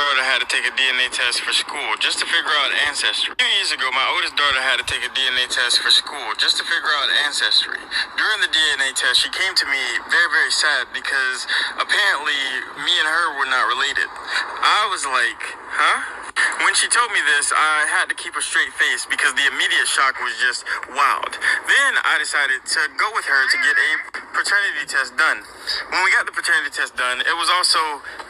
daughter had to take a DNA test for school just to figure out ancestry. A few years ago, my oldest daughter had to take a DNA test for school just to figure out ancestry. During the DNA test, she came to me very, very sad because apparently me and her were not related. I was like, huh? When she told me this, I had to keep a straight face because the immediate shock was just wild. Then I decided to go with her to get a paternity test done. When we got the paternity test done, it was also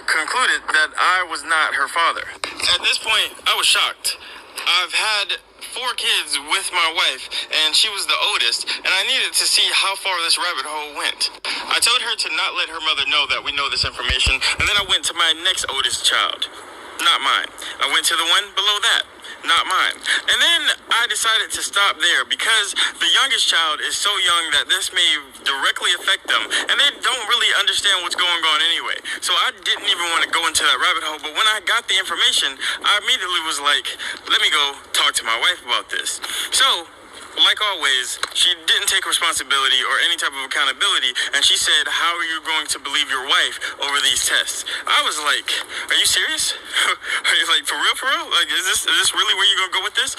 concluded that I was not her father. At this point, I was shocked. I've had 4 kids with my wife, and she was the oldest, and I needed to see how far this rabbit hole went. I told her to not let her mother know that we know this information, and then I went to my next oldest child. Not mine. I went to the one below that. Not mine. And then I decided to stop there because the youngest child is so young that this may directly affect them, and they don't really understand what's going on anyway. So I didn't even want to go into that rabbit hole, but when I got the information, I immediately was like, let me go talk to my wife about this. So, like always, she didn't take responsibility or any type of accountability, and she said, how are you going to believe your wife over these tests? I was like, are you serious? Are you like, for real, for real? Like, is this really where you're gonna go with this?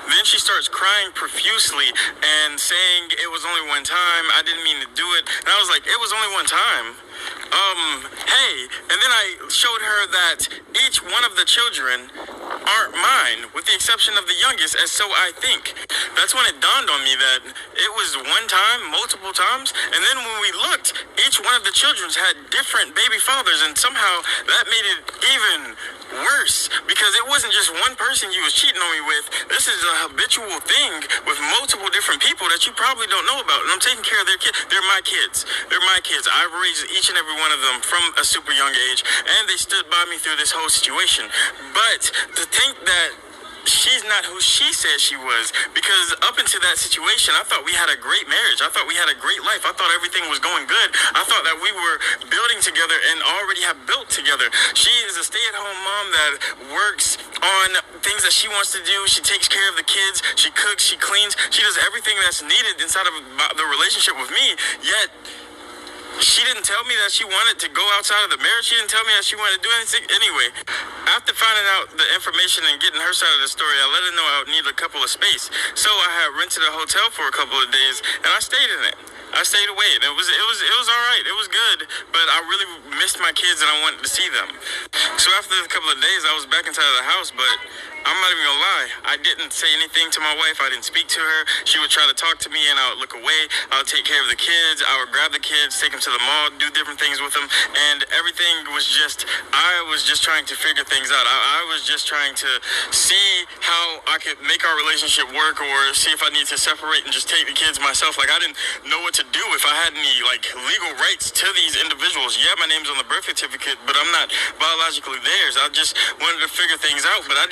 Then she starts crying profusely and saying it was only one time, I didn't mean to do it. And I was like, it was only one time. Hey, and then I showed her that each one of the children aren't mine, with the exception of the youngest, as so I think. That's when it dawned on me that it was one time, multiple times, and then when we looked, each one of the children had different baby fathers, and somehow that made it even worse, because it wasn't just one person you was cheating on me with. This is a habitual thing with multiple different people that you probably don't know about, and I'm taking care of their kids. They're my kids. They're my kids. I've raised each and every one of them from a super young age, and they stood by me through this whole situation. But to think that she's not who she said she was, because up into that situation, I thought we had a great marriage. I thought we had a great life. I thought everything was going good. I thought that we were building together and already have built together. She is a stay-at-home mom that works on things that she wants to do. She takes care of the kids. She cooks. She cleans. She does everything that's needed inside of the relationship with me, yet she didn't tell me that she wanted to go outside of the marriage. She didn't tell me that she wanted to do anything. Anyway, after finding out the information and getting her side of the story, I let her know I would need a couple of space. So I had rented a hotel for a couple of days, and I stayed in it. I stayed away, and it was all right. It was good, but I really missed my kids, and I wanted to see them. So after a couple of days, I was back inside of the house, but I'm not even gonna lie, I didn't say anything to my wife. I didn't speak to her. She would try to talk to me, and I would look away. I would take care of the kids. I would grab the kids, take them to the mall, do different things with them, and everything was just, I was just trying to figure things out. I was just trying to see how I could make our relationship work, or see if I need to separate and just take the kids myself. Like, I didn't know what to do, if I had any, like, legal rights to these individuals. Yeah, my name's on the birth certificate, but I'm not biologically theirs. I just wanted to figure things out, but I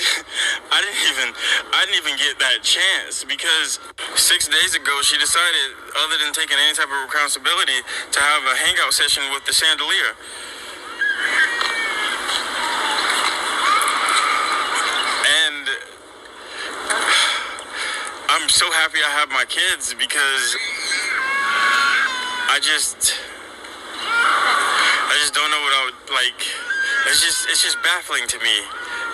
didn't even get that chance, because 6 days ago she decided, other than taking any type of responsibility, to have a hangout session with the chandelier. And I'm so happy I have my kids, because I just don't know what I would like. It's just baffling to me,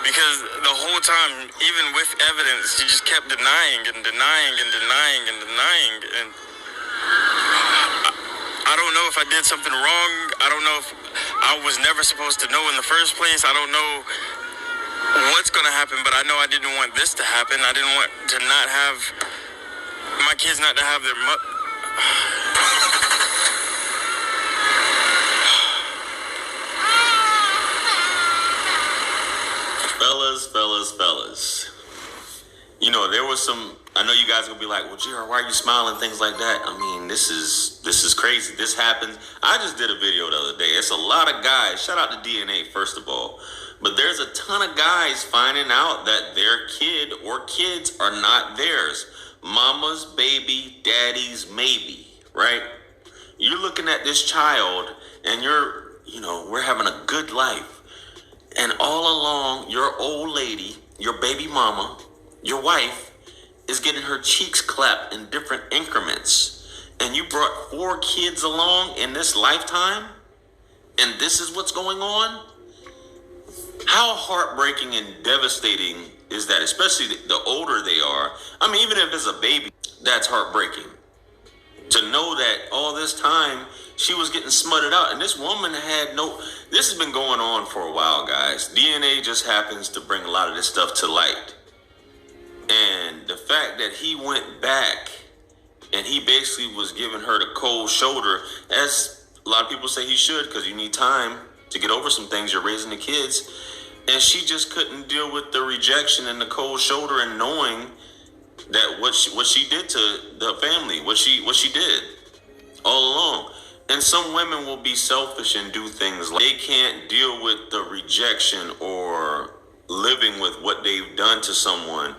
because the whole time, even with evidence, she just kept denying and denying and denying and denying. And I don't know if I did something wrong. I don't know if I was never supposed to know in the first place. I don't know what's going to happen, but I know I didn't want this to happen. I didn't want to not have my kids, not to have their Fellas. You know, there was some, I know you guys will be like, well, Jared, why are you smiling? Things like that. I mean, this is crazy. This happens. I just did a video the other day. It's a lot of guys. Shout out to DNA, first of all. But there's a ton of guys finding out that their kid or kids are not theirs. Mama's baby, daddy's maybe, right? You're looking at this child and we're having a good life. And all along, your old lady, your baby mama, your wife, is getting her cheeks clapped in different increments. And you brought 4 kids along in this lifetime? And this is what's going on? How heartbreaking and devastating is that, especially the older they are? I mean, even if it's a baby, that's heartbreaking. To know that all this time she was getting smutted out, and this woman had no. This has been going on for a while, guys. DNA just happens to bring a lot of this stuff to light. And the fact that he went back and he basically was giving her the cold shoulder, as a lot of people say he should, because you need time to get over some things. You're raising the kids. And she just couldn't deal with the rejection and the cold shoulder, and knowing that what she did to the family, what she did all along. And some women will be selfish and do things like they can't deal with the rejection or living with what they've done to someone,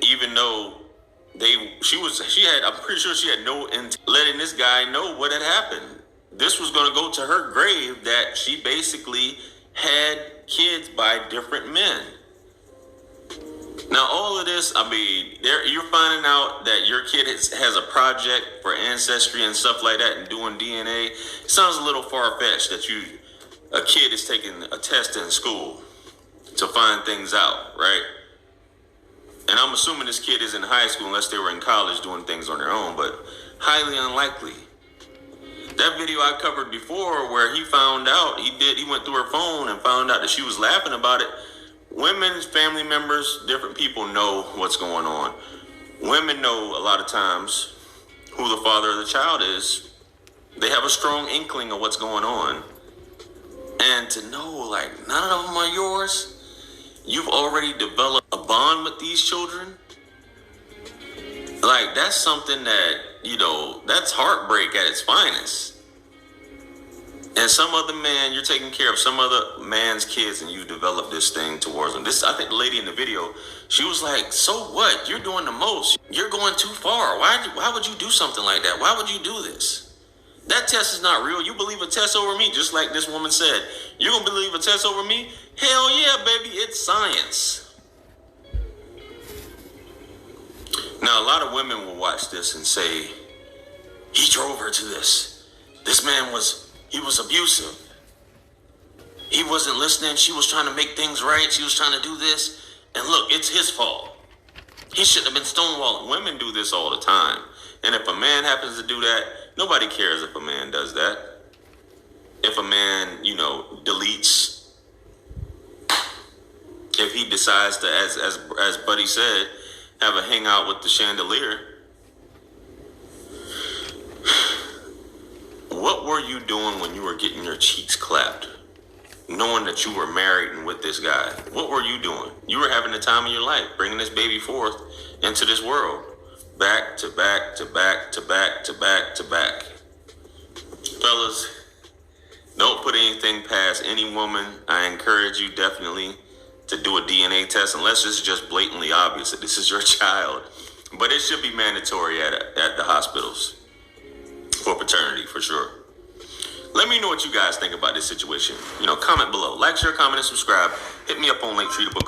even though I'm pretty sure she had no intent letting this guy know what had happened. This was going to go to her grave, that she basically had kids by different men. Now, all of this, I mean, you're finding out that your kid has a project for ancestry and stuff like that and doing DNA. It sounds a little far-fetched that a kid is taking a test in school to find things out, right? And I'm assuming this kid is in high school unless they were in college doing things on their own, but highly unlikely. That video I covered before where he found out, he went through her phone and found out that she was laughing about it. Women's family members, different people know what's going on. Women know a lot of times who the father of the child is. They have a strong inkling of what's going on. And to know, like, none of them are yours. You've already developed a bond with these children. Like, that's something that, that's heartbreak at its finest. And some other man, you're taking care of some other man's kids, and you develop this thing towards them. I think the lady in the video, she was like, so what? You're doing the most. You're going too far. Why would you do something like that? Why would you do this? That test is not real. You believe a test over me, just like this woman said. You're going to believe a test over me? Hell yeah, baby. It's science. Now, a lot of women will watch this and say, he drove her to this. This man was abusive. He wasn't listening. She was trying to make things right. She was trying to do this. And look, it's his fault. He shouldn't have been stonewalling. Women do this all the time. And if a man happens to do that, nobody cares if a man does that. If a man, deletes, if he decides to, as Buddy said, have a hangout with the chandelier. What were you doing when you were getting your cheeks clapped, knowing that you were married and with this guy? What were you doing? You were having the time of your life, bringing this baby forth into this world, back to back to back to back to back to back. Fellas, don't put anything past any woman. I encourage you definitely to do a DNA test, unless it's just blatantly obvious that this is your child. But it should be mandatory at the hospitals for paternity, for sure. Let me know what you guys think about this situation. Comment below. Like, share, comment, and subscribe. Hit me up on Linktree to book